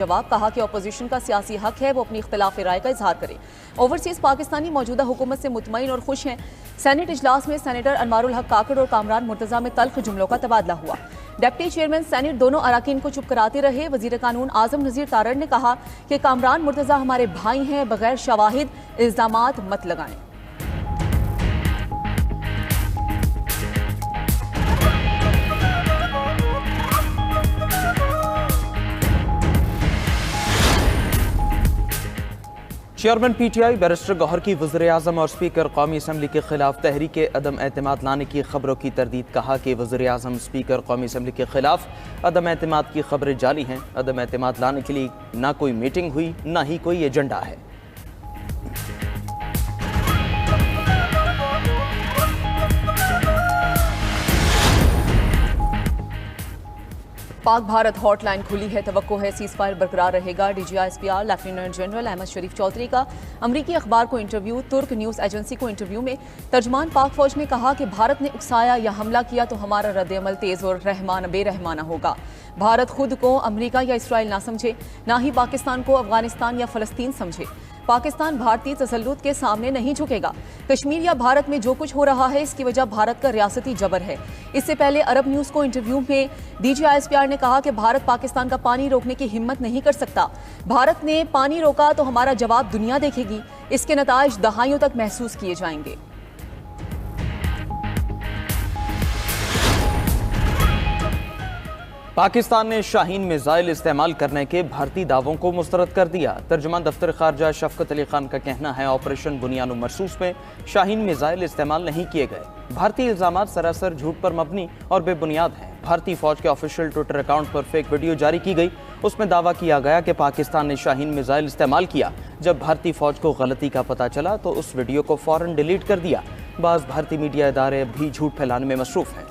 जवाब कहा कि अपोजिशन का सियासी हक है वो अपनी इख्तिलाफ राय का इजहार करे। ओवरसीज पाकिस्तानी मौजूदा हुकूमत से मुतमईन और खुश हैं। सेनेट इजलास में सेनेटर अनवारुल हक काकड़ और कामरान मुर्तजा में तल्ख जुमलों का तबादला हुआ। डिप्टी चेयरमैन सेनेट दोनों अराकीन को चुप कराते रहे। वजीर कानून आजम नजीर तारड़ ने कहा कि कामरान मुर्तजा हमारे भाई हैं, बगैर शवाहिद इल्जामात मत लगाएं। चेयरमैन पीटीआई बैरिस्टर गौहर की वज़ीर-ए-आज़म और स्पीकर कौमी असम्बली के खिलाफ तहरीक अदम एतमाद लाने की खबरों की तरदीद। कहा कि वज़ीर-ए-आज़म स्पीकर कौमी असम्बली के खिलाफ अदम एतमाद की खबरें जाली हैं। अदम एतमाद लाने के लिए ना कोई मीटिंग हुई, ना ही कोई एजेंडा है। पाक भारत हॉटलाइन खुली है। तवक्को है सीज फायर बरकरार रहेगा। DGI-SPR लेफ्टिनेंट जनरल अहमद शरीफ चौधरी का अमरीकी अखबार को इंटरव्यू। तुर्क न्यूज़ एजेंसी को इंटरव्यू में तर्जमान पाक फौज ने कहा कि भारत ने उकसाया या हमला किया तो हमारा रद्द-ए-अमल तेज़ और बेरहमाना होगा। भारत खुद को अमरीका या इसराइल ना समझे, ना ही पाकिस्तान को अफगानिस्तान या फ़लस्तीन समझे। पाकिस्तान भारतीय तसल्लुत के सामने नहीं झुकेगा। कश्मीर या भारत में जो कुछ हो रहा है इसकी वजह भारत का रियासती जबर है। इससे पहले अरब न्यूज़ को इंटरव्यू में DGI-SPR ने कहा कि भारत पाकिस्तान का पानी रोकने की हिम्मत नहीं कर सकता। भारत ने पानी रोका तो हमारा जवाब दुनिया देखेगी। इसके नताइज दहाइयों तक महसूस किए जाएंगे। पाकिस्तान ने शाहीन मिसाइल इस्तेमाल करने के भारतीय दावों को मुस्तरद कर दिया। तर्जुमान दफ्तर खारजा शफकत अली खान का कहना है ऑपरेशन बुनियान मरसूस में शाहीन मिसाइल इस्तेमाल नहीं किए गए। भारतीय इल्जामात सरासर झूठ पर मबनी और बेबुनियाद हैं। भारतीय फौज के ऑफिशियल ट्विटर अकाउंट पर फेक वीडियो जारी की गई। उसमें दावा किया गया कि पाकिस्तान ने शाहीन मिसाइल इस्तेमाल किया। जब भारतीय फौज को गलती का पता चला तो उस वीडियो को फौरन डिलीट कर दिया। बाज़ भारतीय मीडिया इदारे भी झूठ फैलाने में मसरूफ हैं।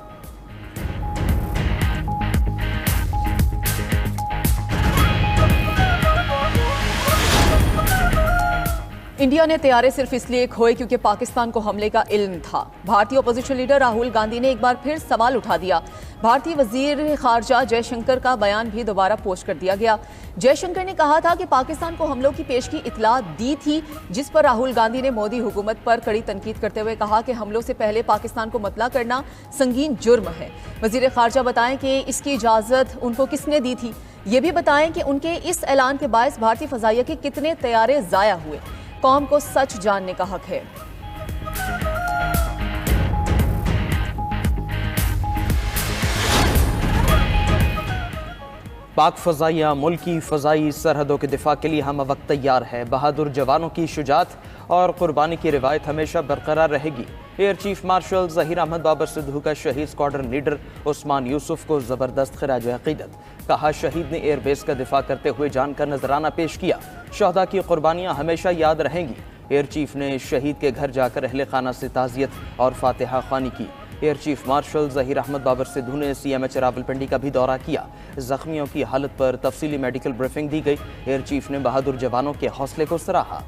इंडिया ने तैयारे सिर्फ इसलिए खोए क्योंकि पाकिस्तान को हमले का इल्म था। भारतीय अपोजिशन लीडर राहुल गांधी ने एक बार फिर सवाल उठा दिया। भारतीय वजीर खारजा जयशंकर का बयान भी दोबारा पोस्ट कर दिया गया। जयशंकर ने कहा था कि पाकिस्तान को हमलों की पेशगी इतला दी थी, जिस पर राहुल गांधी ने मोदी हुकूमत पर कड़ी तनकीद करते हुए कहा कि हमलों से पहले पाकिस्तान को मतला करना संगीन जुर्म है। वजीर खारजा बताएं कि इसकी इजाज़त उनको किसने दी थी। ये भी बताएं कि उनके इस ऐलान के बायस भारतीय फजाइया के कितने तैयारे ज़ाया हुए। कौम को सच जानने का हक है। पाक फजाइया मुल्की फजाई सरहदों के दिफा के लिए हम वक्त तैयार है। बहादुर जवानों की शुजात और कुर्बानी की रिवायत हमेशा बरकरार रहेगी। Air chief marshal Zaheer Ahmed Babar Sidhu का शहीद स्क्वाड्रन लीडर उस्मान यूसुफ को ज़बरदस्त खिराज अकीदत। कहा शहीद ने एयरबेस का दिफा करते हुए जान का नजराना पेश किया। शहदा की कुर्बानियाँ हमेशा याद रहेंगी। एयर चीफ ने शहीद के घर जाकर अहले खाना से ताज़ियत और फातिहा ख्वानी की। Air chief marshal Zaheer Ahmed Babar Sidhu ने CMH रावलपिंडी का भी दौरा किया। जख्मियों की हालत पर तफसीली मेडिकल ब्रीफिंग दी गई। एयर चीफ ने बहादुर जवानों के हौसले को सराहा।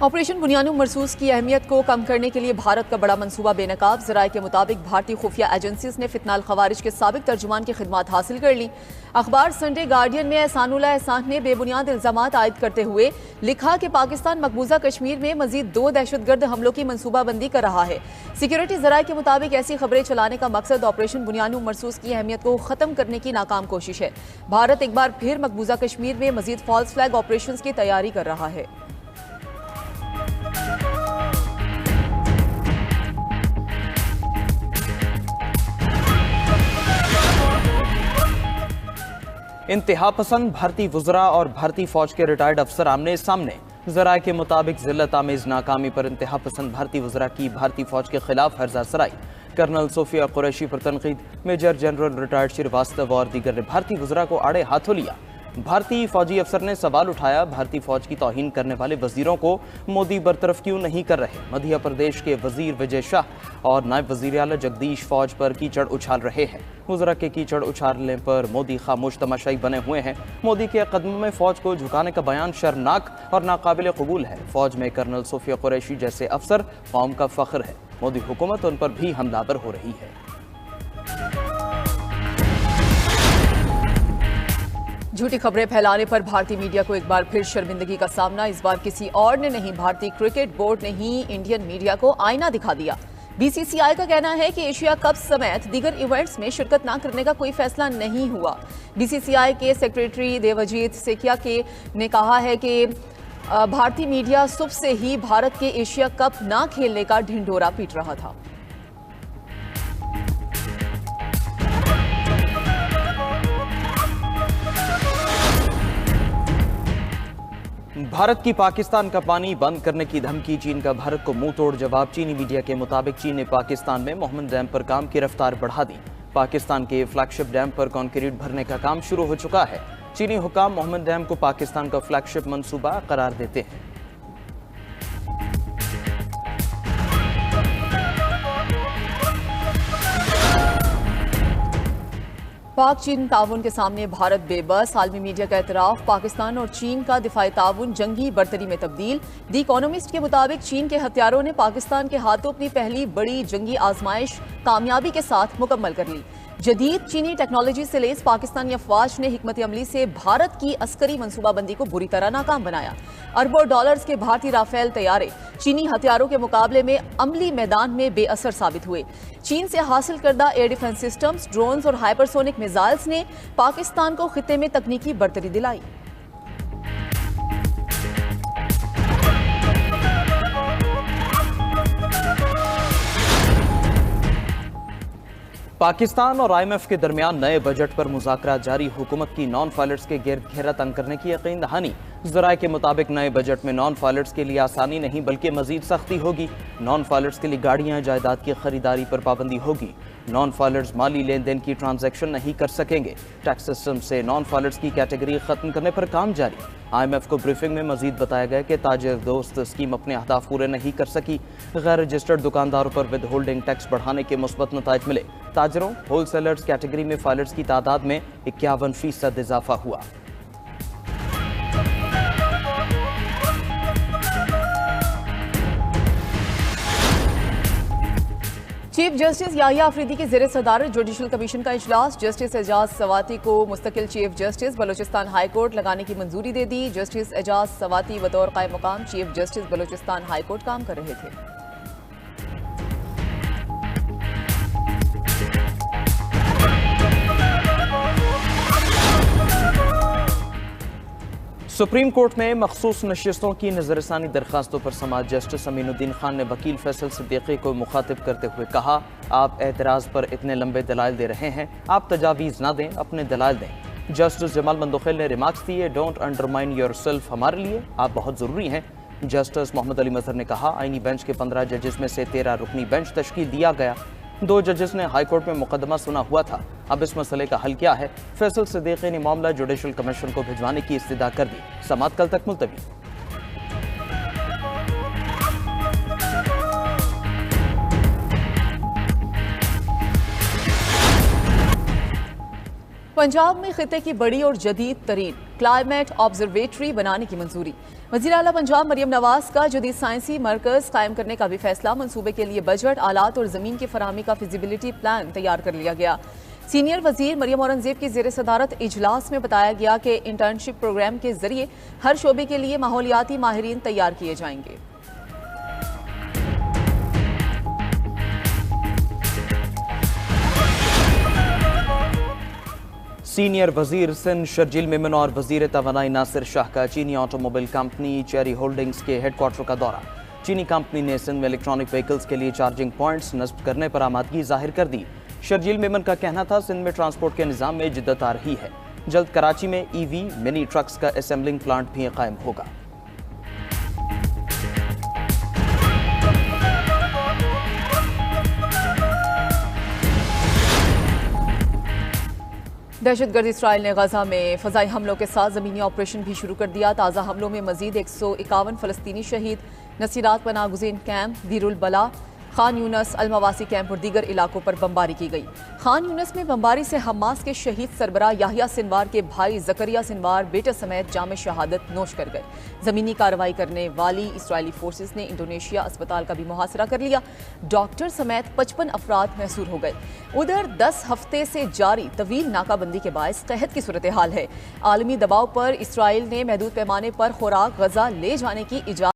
ऑपरेशन बुनियान मरसूस की अहमियत को कम करने के लिए भारत का बड़ा मंसूबा बेनकाब। ज़राए के मुताबिक भारतीय खुफिया एजेंसीज ने फितनाल खवारिज के साबिक तर्जुमान की खिदमात हासिल कर ली। अखबार संडे गार्डियन में एहसानुल्लाह एहसान ने बेबुनियाद इल्जामात आयद करते हुए लिखा कि पाकिस्तान मकबूजा कश्मीर में मजीद 2 दहशतगर्द हमलों की मनसूबाबंदी कर रहा है। सिक्योरिटी ज़राए के मुताबिक ऐसी खबरें चलाने का मकसद ऑपरेशन बुनियान मरसूस की अहमियत को ख़त्म करने की नाकाम कोशिश है। भारत एक बार फिर मकबूजा कश्मीर में मजीद फॉल्स फ्लैग ऑपरेशन की तैयारी कर रहा है। इंतहा पसंद भारतीय वज़रा और भारतीय फौज के रिटायर्ड अफसर आमने सामने। ज़राए के मुताबिक जिल्लत आमेज नाकामी पर इंतहा पसंद भारतीय वज़रा की भारतीय फौज के खिलाफ हर्जा सराई। कर्नल सोफिया कुरैशी पर तनकीद। मेजर जनरल रिटायर्ड श्रीवास्तव और दीगर ने भारतीय वज़रा को आड़े हाथों लिया। भारतीय फौजी अफसर ने सवाल उठाया, भारतीय फौज की तौहीन करने वाले वजीरों को मोदी बरतरफ क्यों नहीं कर रहे। मध्य प्रदेश के वजीर विजय शाह और नायब वजीर आला जगदीश फौज पर कीचड़ उछाल रहे हैं। वज़रा के कीचड़ उछालने पर मोदी खामोश तमाशाई बने हुए हैं। मोदी के कदमों में फौज को झुकाने का बयान शर्मनाक और नाकाबिल कबूल है। फौज में कर्नल सोफिया कुरैशी जैसे अफसर कौम का फख्र है। मोदी हुकूमत उन पर भी हमलावर हो रही है। झूठी खबरें फैलाने पर भारतीय मीडिया को एक बार फिर शर्मिंदगी का सामना। इस बार किसी और ने नहीं, भारतीय क्रिकेट बोर्ड ने ही इंडियन मीडिया को आईना दिखा दिया। बीसीसीआई का कहना है कि एशिया कप समेत दीगर इवेंट्स में शिरकत न करने का कोई फैसला नहीं हुआ। बीसीसीआई के सेक्रेटरी देवजीत सेकिया ने कहा है कि भारतीय मीडिया सुबह से ही भारत के एशिया कप न खेलने का ढिंढोरा पीट रहा था। भारत की पाकिस्तान का पानी बंद करने की धमकी, चीन का भारत को मुंह तोड़ जवाब। चीनी मीडिया के मुताबिक चीन ने पाकिस्तान में मोहम्मद डैम पर काम की रफ्तार बढ़ा दी। पाकिस्तान के फ्लैगशिप डैम पर कंक्रीट भरने का काम शुरू हो चुका है। चीनी हुकाम मोहम्मद डैम को पाकिस्तान का फ्लैगशिप मंसूबा करार देते हैं। पाक चीन ताउन के सामने भारत बेबस, आलमी मीडिया का एतराफ। पाकिस्तान और चीन का दिफाई ताउन जंगी बर्तरी में तब्दील। द इकोनॉमिस्ट के मुताबिक चीन के हथियारों ने पाकिस्तान के हाथों अपनी पहली बड़ी जंगी आजमाइश कामयाबी के साथ मुकम्मल कर ली। जदीद चीनी टेक्नोलॉजी से लेस पाकिस्तानी अफवाज ने हिकमत अमली से भारत की अस्करी मनसूबाबंदी को बुरी तरह नाकाम बनाया। अरबों डॉलर्स के भारतीय राफेल तैयारे चीनी हथियारों के मुकाबले में अमली मैदान में बेअसर साबित हुए। चीन से हासिल करदा एयर डिफेंस सिस्टम्स, ड्रोन्स और हाइपरसोनिक मिसाइल्स ने पाकिस्तान को खिते में तकनीकी बर्तरी दिलाई। पाकिस्तान और IMF के दरमियान नए बजट पर मुज़ाकरा जारी। हुकूमत की नॉन फाइलर्स के घेरा तंग करने की यकीन दहानी। ज़राए के मुताबिक नए बजट में नॉन फाइलर्स के लिए आसानी नहीं बल्कि मजीद सख्ती होगी। नॉन फाइलर्स के लिए गाड़ियां, जायदाद की खरीदारी पर पाबंदी होगी। नॉन फाइलर्स माली लेन देन की ट्रांजैक्शन नहीं कर सकेंगे। टैक्स सिस्टम से नॉन फाइलर्स की कैटेगरी खत्म करने पर काम जारी। IMF को ब्रीफिंग में मजीद बताया गया कि ताजिर दोस्त स्कीम अपने अहदाफ पूरे नहीं कर सकी। गैर रजिस्टर्ड दुकानदारों पर विद होल्डिंग टैक्स बढ़ाने के मुस्बत नताइज मिले। ताजरों, होलसेलर्स कैटेगरी में फाइलर्स की तादाद में 51% इजाफा हुआ। चीफ जस्टिस याहिया अफरीदी की ज़ेर सदारत जुडिशल कमीशन का इजलास। जस्टिस एजाज सवाती को मुस्तकिल chief justice Balochistan high court लगाने की मंजूरी दे दी। जस्टिस एजाज सवाती बतौर कायम मुकाम chief justice Balochistan high court काम कर रहे थे। सुप्रीम कोर्ट में मखसूस नशिस्तों की नजरसानी दरखास्तों पर समाअत। जस्टिस अमीनुद्दीन खान ने वकील फैसल सिद्दीकी को मुखातिब करते हुए कहा, आप एतराज़ पर इतने लंबे दलाइल दे रहे हैं, आप तजावीज़ ना दें, अपने दलाइल दें। जस्टिस जमाल मंदोखेल ने रिमार्क्स दिए, डोंट अंडरमाइन योरसेल्फ, हमारे लिए आप बहुत ज़रूरी हैं। जस्टिस मोहम्मद अली मजहर ने कहा, आईनी बेंच के 15 जजेस में से 13 रुकनी बेंच तश्कील दिया गया। 2 जजेस ने हाई कोर्ट में मुकदमा सुना हुआ था। अब इस मसले का हल क्या है? फैसल सिद्दीकी ने मामला जुडिशल कमीशन को भिजवाने की इस्तदा कर दी। समाअत कल तक मुलतवी। पंजाब में खिते की बड़ी और जदीद तरीन क्लाइमेट ऑब्जर्वेटरी बनाने की मंजूरी। वज़ीर आला पंजाब मरियम नवाज का जदीद साइंसी मरकज कायम करने का भी फैसला। मंसूबे के लिए बजट, आलात और ज़मीन की फराहमी का फिजिबिलिटी प्लान तैयार कर लिया गया। सीनियर वजीर मरियम औरंगजेब की ज़ेर सदारत इजलास में बताया गया कि इंटर्नशिप प्रोग्राम के जरिए हर शोबे के लिए माहौलियाती माहिरीन तैयार किए जाएंगे। सीनियर वजीर सिंध शर्जील मेमन और वजीर तवानाई नासिर शाह का चीनी ऑटोमोबाइल कंपनी चेरी होल्डिंग्स के हेडक्वार्टर का दौरा। चीनी कंपनी ने सिंध में इलेक्ट्रॉनिक व्हीकल्स के लिए चार्जिंग पॉइंट्स नस्ब करने पर आमादगी जाहिर कर दी। शर्जील मेमन का कहना था, सिंध में ट्रांसपोर्ट के निज़ाम में जिद्दत आ रही है। जल्द कराची में EV मिनी ट्रक्स का असेंबलिंग प्लांट भी कायम होगा। दहशतगर्द इसराइल ने गजा में फ़ज़ाई हमलों के साथ ज़मीनी ऑपरेशन भी शुरू कर दिया। ताज़ा हमलों में मजीद 151 फ़लस्तीनी शहीद। नसीरात पनाह गुज़ीन कैंप, दीरुल बला, खान यूनस, अलमवासी कैंप और दीगर इलाकों पर बमबारी की गई। खान यूनस में बमबारी से हमास के शहीद सरबराह याहिया सिनवार के भाई जकरिया सिनवार बेटे समेत जाम शहादत नोश कर गए। जमीनी कार्रवाई करने वाली इसराइली फोर्सेस ने इंडोनेशिया अस्पताल का भी मुहासरा कर लिया। डॉक्टर समेत 55 अफराद महसूर हो गए। उधर 10 हफ्ते से जारी तवील नाकाबंदी के बायस कहत की सूरत हाल है। आलमी दबाव पर इसराइल ने महदूद पैमाने पर खुराक गजा ले जाने की इजाजत